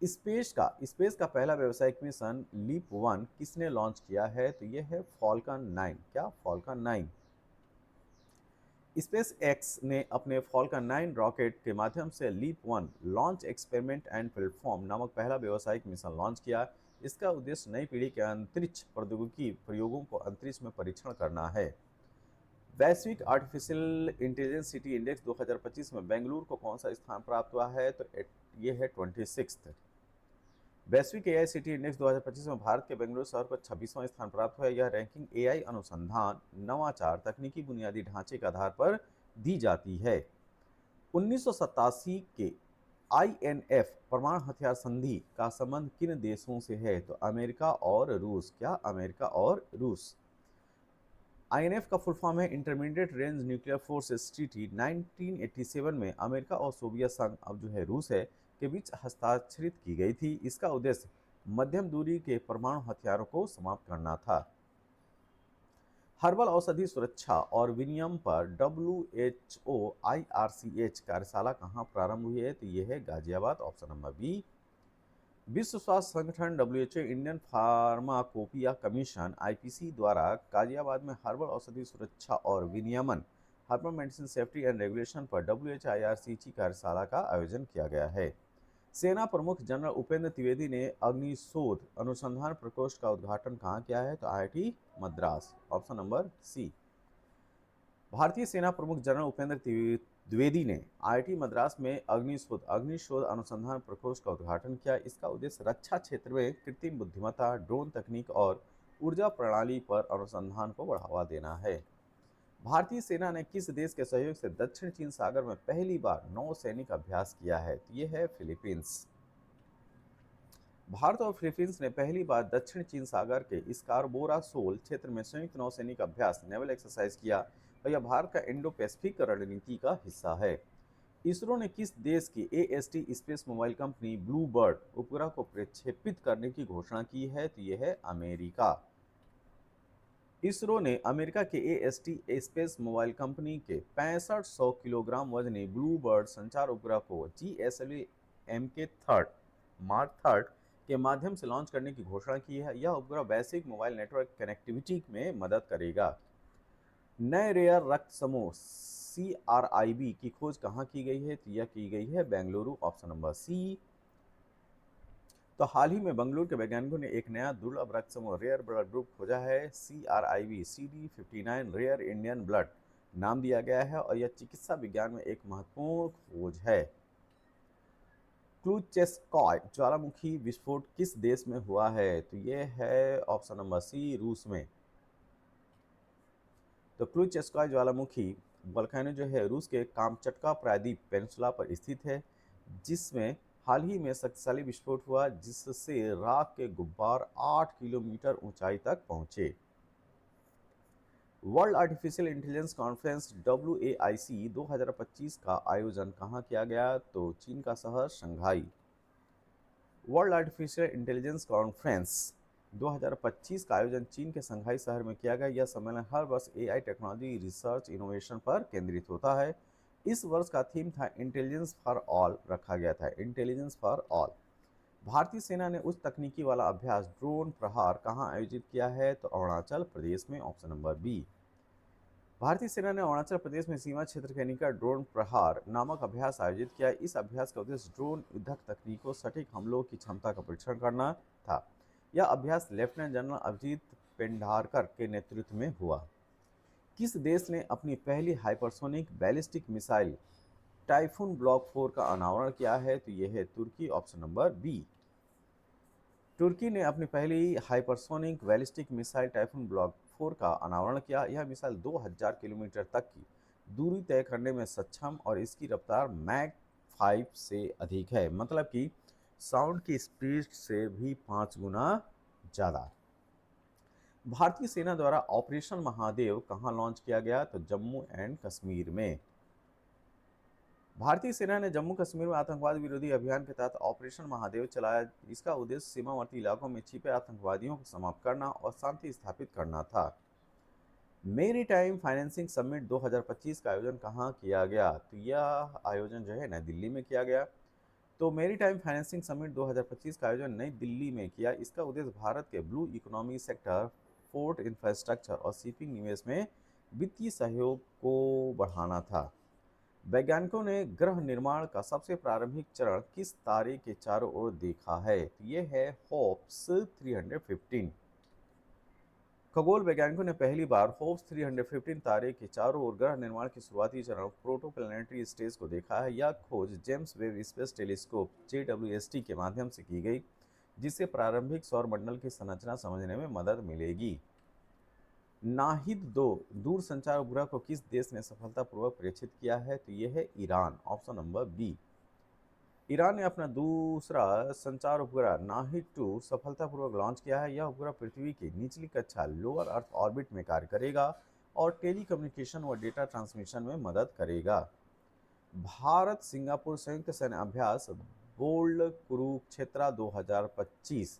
स्पेस का पहला व्यावसायिक मिशन लीप 1 किसने लॉन्च किया है? तो यह है फॉल्कन 9। क्या? फॉल्कन 9। स्पेस एक्स ने अपने फॉल्कन 9 रॉकेट के माध्यम से leap 1 launch experiment and platform नामक पहला व्यावसायिक मिशन लॉन्च किया। इसका उद्देश्य नई पीढ़ी के अंतरिक्ष प्रौद्योगिकी प्रयोगों को अंतरिक्ष में परीक्षण करना है। वैश्विक आर्टिफिशियल इंटेलिजेंस सिटी इंडेक्स 2025 में बेंगलुरु को कौन सा स्थान प्राप्त हुआ है? तो ये है 26। वैश्विक एआई सिटी इंडेक्स 2025 में भारत के बेंगलुरु शहर को 26वां स्थान प्राप्त हुआ है। यह रैंकिंग एआई अनुसंधान, नवाचार, तकनीकी बुनियादी ढांचे के आधार पर दी जाती है। 1987 के INF परमाणु हथियार संधि का संबंध किन देशों से है? तो अमेरिका और रूस। क्या? अमेरिका और रूस। INF का फुल फॉर्म है intermediate range nuclear forces treaty. 1987 में अमेरिका और सोवियत संघ, अब जो है रूस है, के बीच हस्ताक्षरित की गई थी। इसका उद्देश्य मध्यम दूरी के परमाणु हथियारों को समाप्त करना था। हर्बल औषधि सुरक्षा और विनियम पर WHO IRCH कार्यशाला कहाँ प्रारंभ हुई है? तो यह है गाजियाबाद, ऑप्शन नंबर बी। विश्व स्वास्थ्य संगठन WHO Indian pharmacopoeia commission IPC द्वारा गाजियाबाद में हर्बल औषधि सुरक्षा और विनियमन herbal medicine safety and regulation पर WHO IRCH कार्यशाला का आयोजन किया गया है। सेना प्रमुख जनरल उपेंद्र द्विवेदी ने अग्निशोध अनुसंधान प्रकोष्ठ का उद्घाटन कहाँ किया है? तो IIT Madras, option number C. भारतीय सेना प्रमुख जनरल उपेंद्र द्विवेदी ने आईआईटी मद्रास में अग्निशोध अनुसंधान प्रकोष्ठ का उद्घाटन किया। इसका उद्देश्य रक्षा क्षेत्र में कृत्रिम बुद्धिमत्ता, ड्रोन तकनीक और ऊर्जा प्रणाली पर अनुसंधान को बढ़ावा देना है। भारतीय सेना ने किस देश के सहयोग से दक्षिण चीन सागर में पहली बार नौसैनिक अभ्यास किया है? तो ये है फिलीपींस। भारत और फिलीपींस ने पहली बार दक्षिण चीन सागर के स्कारबोरा शोल क्षेत्र में संयुक्त नौसैनिक अभ्यास नेवल एक्सरसाइज किया और यह भारत का इंडो पैसिफिक रणनीति का हिस्सा है। इसरो ने किस देश की AST space mobile company blue bird उपग्रह को प्रक्षेपित करने की घोषणा की है? तो यह है अमेरिका। इसरो ने अमेरिका के एएसटी स्पेस मोबाइल कंपनी के 6500 किलोग्राम वजनी ब्लू बर्ड संचार उपग्रह को जीएसएलवी के मार्क थर्ड के माध्यम से लॉन्च करने की घोषणा की है। यह उपग्रह वैश्विक मोबाइल नेटवर्क कनेक्टिविटी में मदद करेगा। नए रेयर रक्त समूह CRIB की खोज कहाँ की गई है? तो यह की गई है बेंगलुरु, ऑप्शन नंबर सी। तो हाल ही में बेंगलुरु के वैज्ञानिकों ने एक नया दुर्लभ रक्त समूह रेयर ब्लड ग्रुप खोजा है। CRIB CD59 rare Indian blood नाम दिया गया है और यह चिकित्सा विज्ञान में एक महत्वपूर्ण खोज है। क्लुचेस्कॉय ज्वालामुखी विस्फोट किस देश में हुआ है? तो यह है ऑप्शन नंबर सी, रूस में। तो क्लुचेस्कॉय ज्वालामुखी वोल्केनो जो है रूस के कामचटका प्रायद्वीप पेनिनसुला पर स्थित है, जिसमें हाल ही में शक्तिशाली विस्फोट हुआ जिससे राख के गुब्बार 8 किलोमीटर ऊंचाई तक पहुंचे। World artificial intelligence conference WAIC 2025 का आयोजन कहाँ किया गया? तो चीन का शहर Shanghai. World artificial intelligence conference 2025 का आयोजन चीन के शंघाई शहर में किया गया। यह सम्मेलन हर वर्ष AI टेक्नोलॉजी रिसर्च इनोवेशन पर केंद्रित होता है। इस वर्ष का थीम था इंटेलिजेंस फॉर ऑल रखा गया था, इंटेलिजेंस फॉर ऑल। भारतीय सेना ने उच्च तकनीकी वाला अभ्यास ड्रोन प्रहार कहाँ आयोजित किया है? तो अरुणाचल प्रदेश में, ऑप्शन नंबर बी। भारतीय सेना ने अरुणाचल प्रदेश में सीमा क्षेत्र के निकट ड्रोन प्रहार नामक अभ्यास आयोजित किया। इस अभ्यास का उद्देश्य ड्रोन युद्धक तकनीकों सटीक हमलों की क्षमता का परीक्षण करना था। यह अभ्यास लेफ्टिनेंट जनरल अभिजीत पेंढारकर के नेतृत्व में हुआ। किस देश ने अपनी पहली hypersonic ballistic missile typhoon block 4 का अनावरण किया है? तो यह है तुर्की, ऑप्शन नंबर बी। तुर्की ने अपनी पहली hypersonic ballistic missile typhoon block 4 का अनावरण किया। यह मिसाइल 2000 किलोमीटर तक की दूरी तय करने में सक्षम और इसकी रफ्तार मैक 5 से अधिक है, मतलब कि साउंड की स्पीड से भी 5 गुना ज़्यादा। भारतीय सेना द्वारा ऑपरेशन महादेव कहाँ लॉन्च किया गया? तो जम्मू एंड कश्मीर में। भारतीय सेना ने जम्मू कश्मीर में आतंकवाद विरोधी अभियान के तहत ऑपरेशन महादेव चलाया। इसका उद्देश्य सीमावर्ती इलाकों में छिपे आतंकवादियों को समाप्त करना और शांति स्थापित करना था। मेरी टाइम फाइनेंसिंग समिट 2025 का आयोजन कहाँ किया गया? तो यह आयोजन जो है नई दिल्ली में किया गया। तो मेरी टाइम फाइनेंसिंग समिट 2025 का आयोजन नई दिल्ली में किया। इसका उद्देश्य भारत के blue economy sector, port infrastructure और शिपिंग निवेश में वित्तीय सहयोग को बढ़ाना था। वैज्ञानिकों ने ग्रह निर्माण का सबसे प्रारंभिक चरण किस तारे के चारों ओर देखा है? तो ये है होप्स 315। खगोल वैज्ञानिकों ने पहली बार होप्स 315 तारे के चारों ओर ग्रह निर्माण की शुरुआती चरण प्रोटोप्लैनेटरी स्टेज को देखा है। यह खोज James Webb space telescope JWST के माध्यम से की गई, जिससे प्रारंभिक सौर मंडल की संरचना समझने में मदद मिलेगी। नाहिद 2 दूरसंचार उपग्रह को किस देश ने सफलतापूर्वक प्रेषित किया है? तो यह है Iran, option number B. Iran ने अपना दूसरा संचार उपग्रह नाहिद 2 सफलतापूर्वक लॉन्च किया है। यह उपग्रह पृथ्वी की निचली कक्षा लोअर अर्थ ऑर्बिट में कार्य करेगा और टेलीकम्युनिकेशन व डेटा ट्रांसमिशन में मदद करेगा। भारत सिंगापुर संयुक्त सैन्य अभ्यास बोल्ड कुरुक्षेत्रा 2025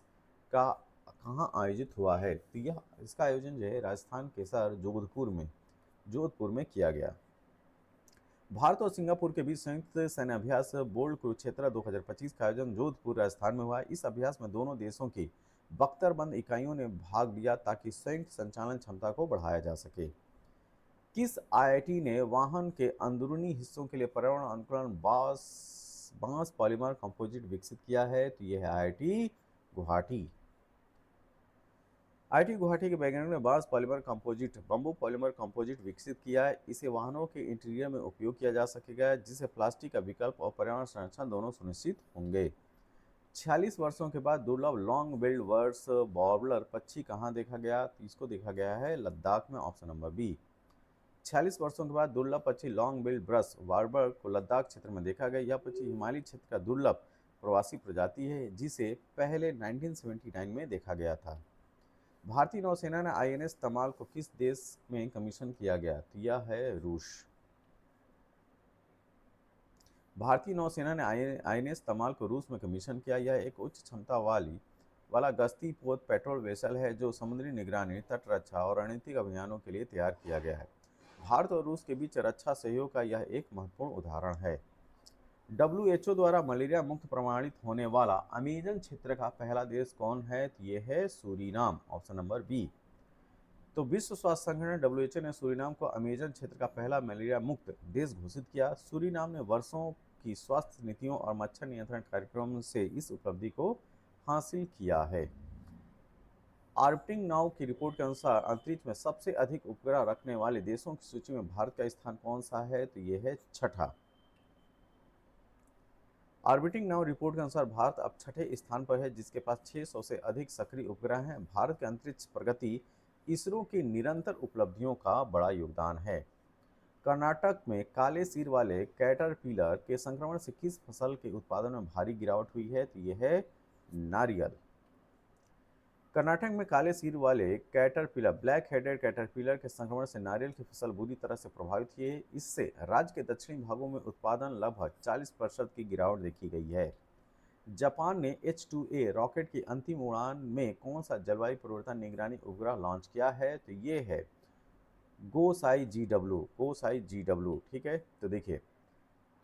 का कहाँ आयोजित हुआ है? तो यह इसका आयोजन जो है राजस्थान के शहर जोधपुर में किया गया। भारत और सिंगापुर के बीच संयुक्त सैन्य अभ्यास बोल्ड कुरुक्षेत्रा 2025 का आयोजन जोधपुर राजस्थान में हुआ। इस अभ्यास में दोनों देशों की बख्तरबंद इकाइयों ने भाग लिया ताकि संयुक्त संचालन क्षमता को बढ़ाया जा सके। किस IIT ने वाहन के अंदरूनी हिस्सों के लिए पर्यावरण अनुकूल बांस पॉलीमर कंपोजिट विकसित किया है? तो ये है आईआईटी गुवाहाटी। आईआईटी गुवाहाटी के वैज्ञानिकों ने बांस polymer composite bamboo polymer composite विकसित किया है। इसे वाहनों के इंटीरियर में उपयोग किया जा सकेगा, जिससे प्लास्टिक का विकल्प और पर्यावरण संरक्षण दोनों सुनिश्चित होंगे। 46 वर्षों के बाद दुर्लभ लॉन्ग बिल्ड वर्ड्स वॉर्बलर पक्षी कहाँ देखा गया? तो इसको देखा गया है लद्दाख में, ऑप्शन नंबर बी। 46 वर्षों के बाद दुर्लभ पक्षी लॉन्ग बिल्ड ब्रश वार्बर को लद्दाख क्षेत्र में देखा गया। यह पक्षी हिमालयी क्षेत्र का दुर्लभ प्रवासी प्रजाति है, जिसे पहले 1979 में देखा गया था। भारतीय नौसेना ने आईएनएस तमाल को किस देश में कमीशन किया गया? तो यह है रूस। भारतीय नौसेना ने आईएनएस तमाल को रूस में कमीशन किया। यह एक उच्च क्षमता वाला गश्ती पोत पेट्रोल वेसल है, जो समुद्री निगरानी, तट रक्षा और रणनीतिक अभियानों के लिए तैयार किया गया है। भारत और रूस के बीच रक्षा सहयोग का यह एक महत्वपूर्ण उदाहरण है। WHO द्वारा मलेरिया मुक्त प्रमाणित होने वाला अमेजन क्षेत्र का पहला देश कौन है? तो ये है सूरीनाम, ऑप्शन नंबर बी। तो विश्व स्वास्थ्य संगठन WHO ने सूरीनाम को अमेजन क्षेत्र का पहला मलेरिया मुक्त देश घोषित किया। सूरीनाम ने वर्षों की स्वास्थ्य नीतियों और मच्छर नियंत्रण कार्यक्रमों से इस उपलब्धि को हासिल किया है। ऑर्बिटिंग नाउ की रिपोर्ट के अनुसार अंतरिक्ष में सबसे अधिक उपग्रह रखने वाले देशों की सूची में भारत का स्थान कौन सा है? तो ये है छठा। ऑर्बिटिंग नाउ रिपोर्ट के अनुसार भारत अब छठे स्थान पर है, जिसके पास 600 से अधिक सक्रिय उपग्रह हैं। भारत के अंतरिक्ष प्रगति इसरो की निरंतर उपलब्धियों का बड़ा योगदान है। कर्नाटक में काले सिर वाले कैटरपिलर के संक्रमण से किस फसल के उत्पादन में भारी गिरावट हुई है? तो यह है नारियल। कर्नाटक में काले सिर वाले कैटरपिलर ब्लैक हेडेड कैटरपिलर के संक्रमण से नारियल की फसल बुरी तरह से प्रभावित हुई है। इससे राज्य के दक्षिणी भागों में उत्पादन लगभग 40% की गिरावट देखी गई है। जापान ने H2A रॉकेट की अंतिम उड़ान में कौन सा जलवायु परिवर्तन निगरानी उपग्रह लॉन्च किया है? तो ये है गोसाई GW, ठीक है। तो देखिए,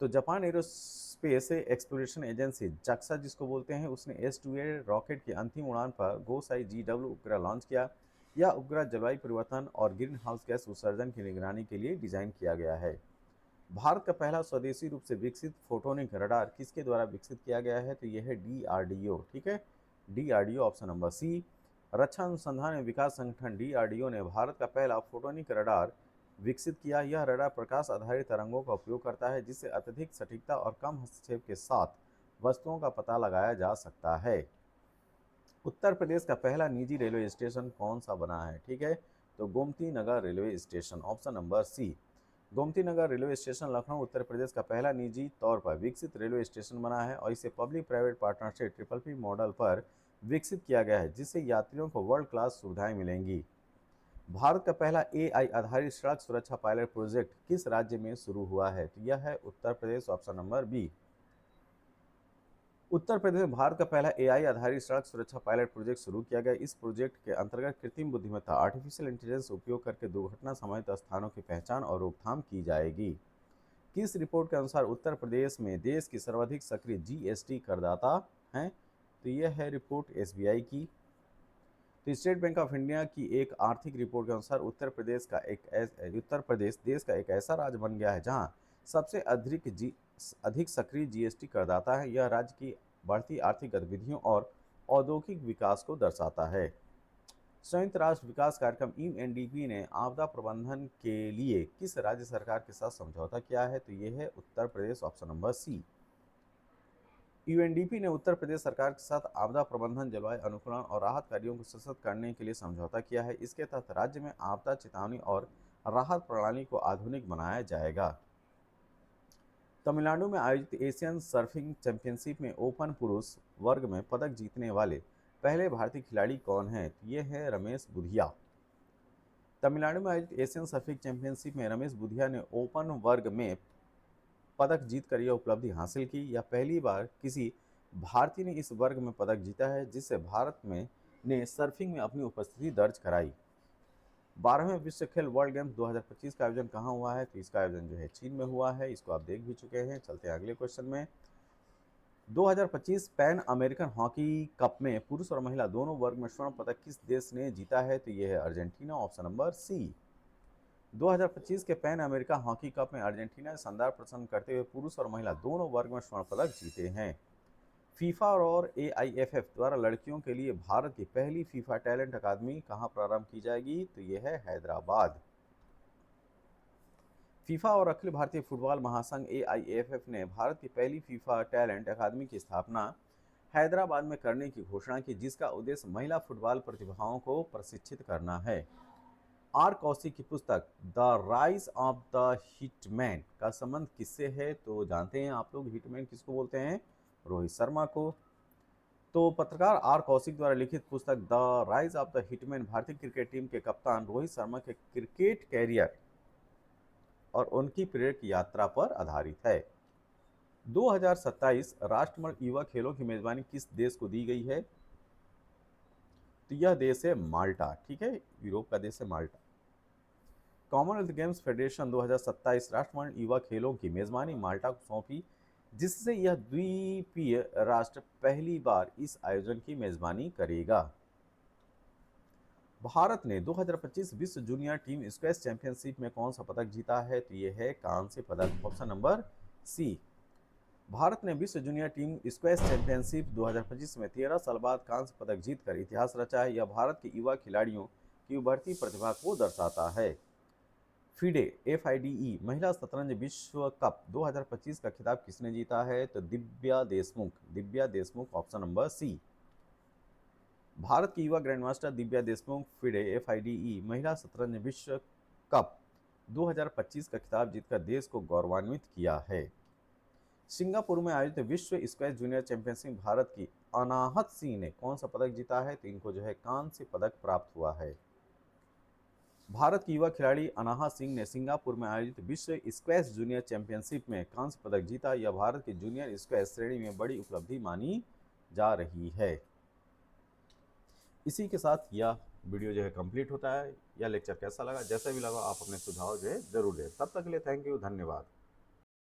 तो Japan aerospace exploration agency JAXA जिसको बोलते हैं, उसने H2A रॉकेट की अंतिम उड़ान पर गोसाई GW उपग्रह लॉन्च किया। यह उपग्रह जलवायु परिवर्तन और ग्रीन हाउस गैस उत्सर्जन की निगरानी के लिए डिजाइन किया गया है। भारत का पहला स्वदेशी रूप से विकसित फोटोनिक रडार किसके द्वारा विकसित किया गया है? तो यह है DRDO, ठीक है, DRDO, ऑप्शन नंबर सी। रक्षा अनुसंधान एवं विकास संगठन DRDO ने भारत का पहला फोटोनिक रडार विकसित किया। यह रडार प्रकाश आधारित तरंगों का उपयोग करता है, जिससे अत्यधिक सटीकता और कम हस्तक्षेप के साथ वस्तुओं का पता लगाया जा सकता है। उत्तर प्रदेश का पहला निजी रेलवे स्टेशन कौन सा बना है? ठीक है, तो Gomti Nagar railway station, option number C. Gomti Nagar railway station Lucknow Uttar Pradesh का पहला निजी तौर पर विकसित रेलवे स्टेशन बना है और इसे public private partnership PPP model पर विकसित किया गया है, जिससे यात्रियों को वर्ल्ड क्लास सुविधाएं मिलेंगी। भारत का पहला AI आधारित सड़क सुरक्षा पायलट प्रोजेक्ट किस राज्य में शुरू हुआ है? तो यह है Uttar Pradesh, option number B. Uttar Pradesh में भारत का पहला AI आधारित सड़क सुरक्षा पायलट प्रोजेक्ट शुरू किया गया। इस प्रोजेक्ट के अंतर्गत कृत्रिम बुद्धिमत्ता आर्टिफिशियल इंटेलिजेंस उपयोग करके दुर्घटना संबंधित स्थानों की पहचान और रोकथाम की जाएगी। किस रिपोर्ट के अनुसार उत्तर प्रदेश में देश की सर्वाधिक सक्रिय GST करदाता हैं? तो यह है रिपोर्ट SBI की। तो स्टेट बैंक ऑफ इंडिया की एक आर्थिक रिपोर्ट के अनुसार उत्तर प्रदेश देश का एक ऐसा राज्य बन गया है जहां सबसे अधिक सक्रिय GST करदाता है। यह राज्य की बढ़ती आर्थिक गतिविधियों और औद्योगिक विकास को दर्शाता है। संयुक्त राष्ट्र विकास कार्यक्रम UNDP ने आपदा प्रबंधन के लिए किस राज्य सरकार के साथ समझौता किया है? तो यह है उत्तर प्रदेश, ऑप्शन नंबर सी। UNDP ने उत्तर प्रदेश सरकार के साथ आपदा प्रबंधन, जलवायु अनुकूलन और राहत कार्यों को सशक्त करने के लिए समझौता किया है। इसके तहत राज्य में आपदा चेतावनी और राहत प्रणाली को आधुनिक बनाया जाएगा। तमिलनाडु में आयोजित एशियन सर्फिंग चैंपियनशिप में ओपन पुरुष वर्ग में पदक जीतने वाले पहले भारतीय खिलाड़ी कौन हैं? ये है रमेश बुधिया। तमिलनाडु में आयोजित एशियन सर्फिंग चैंपियनशिप में रमेश बुधिया ने ओपन वर्ग में पदक जीतकर यह उपलब्धि हासिल की। यह पहली बार किसी भारतीय ने इस वर्ग में पदक जीता है, जिससे भारत में ने सर्फिंग में अपनी उपस्थिति दर्ज कराई। 12वें विश्व खेल वर्ल्ड गेम्स 2025 का आयोजन कहाँ हुआ है? तो इसका आयोजन जो है चीन में हुआ है। इसको आप देख भी चुके हैं। चलते हैं अगले क्वेश्चन में। 2025 पैन अमेरिकन हॉकी कप में पुरुष और महिला दोनों वर्ग में स्वर्ण पदक किस देश ने जीता है? तो यह है अर्जेंटीना, ऑप्शन नंबर सी। 2025 के पैन अमेरिका हॉकी कप में अर्जेंटीना ने शानदार प्रदर्शन करते हुए पुरुष और महिला दोनों वर्ग में स्वर्ण पदक जीते हैं। फीफा और एआईएफएफ द्वारा लड़कियों के लिए भारत की पहली फीफा टैलेंट अकादमी कहां प्रारंभ की जाएगी, तो यह है हैदराबाद। फीफा और अखिल भारतीय फुटबॉल महासंघ एआईएफएफ ने भारत की पहली फीफा टैलेंट अकादमी की स्थापना हैदराबाद में करने की घोषणा की, जिसका उद्देश्य महिला फुटबॉल प्रतिभाओं को प्रशिक्षित करना है। आर कौशिक की पुस्तक the rise of the hitman का संबंध किससे है, तो जानते हैं आप लोग हिटमैन किसको बोलते हैं, रोहित शर्मा को। तो पत्रकार आर कौशिक द्वारा लिखित पुस्तक the rise of the hitman भारतीय क्रिकेट टीम के कप्तान रोहित शर्मा के क्रिकेट कैरियर और उनकी प्रेरक यात्रा पर आधारित है। 2027 राष्ट्रमंडल युवा खेलों की मेजबानी किस देश को दी गई है, तो यह देश है माल्टा। ठीक है, यूरोप का देश है माल्टा। कॉमनवेल्थ गेम्स फेडरेशन 2027 राष्ट्रमंडल युवा खेलों की मेजबानी माल्टा को सौंपी, जिससे यह द्वीपीय राष्ट्र पहली बार इस आयोजन की मेजबानी करेगा। भारत ने 2025 विश्व जूनियर टीम स्क्वैश चैंपियनशिप में कौन सा पदक जीता है, तो यह है कांस्य पदक, ऑप्शन नंबर सी। भारत ने विश्व जूनियर टीम स्क्वैश चैंपियनशिप 2025 में 13 साल बाद कांस्य पदक जीतकर इतिहास रचा है। यह भारत के युवा खिलाड़ियों की उभरती प्रतिभा को दर्शाता है। फीडे FIDE महिला शतरंज विश्व कप 2025 का खिताब किसने जीता है, तो Divya Deshmukh, option number C. Bharat की युवा grandmaster Divya Deshmukh FIDE FIDE महिला शतरंज विश्व कप 2025 का खिताब जीतकर देश को गौरवान्वित किया है। सिंगापुर में आयोजित विश्व स्क्वैश जूनियर चैंपियनशिप भारत की अनाहत सिंह ने कौन सा पदक जीता है, तो इनको जो है कांस्य पदक प्राप्त हुआ है। भारत की युवा खिलाड़ी अनाहत सिंह ने सिंगापुर में आयोजित विश्व स्क्वैश जूनियर चैंपियनशिप में कांस्य पदक जीता। यह भारत की जूनियर स्क्वैश श्रेणी में बड़ी उपलब्धि मानी जा रही है। इसी के साथ यह वीडियो जो है कंप्लीट होता है। यह लेक्चर कैसा लगा, जैसा भी लगा आप अपने सुझाव जो है जरूर दें। तब तक के लिए थैंक यू, धन्यवाद।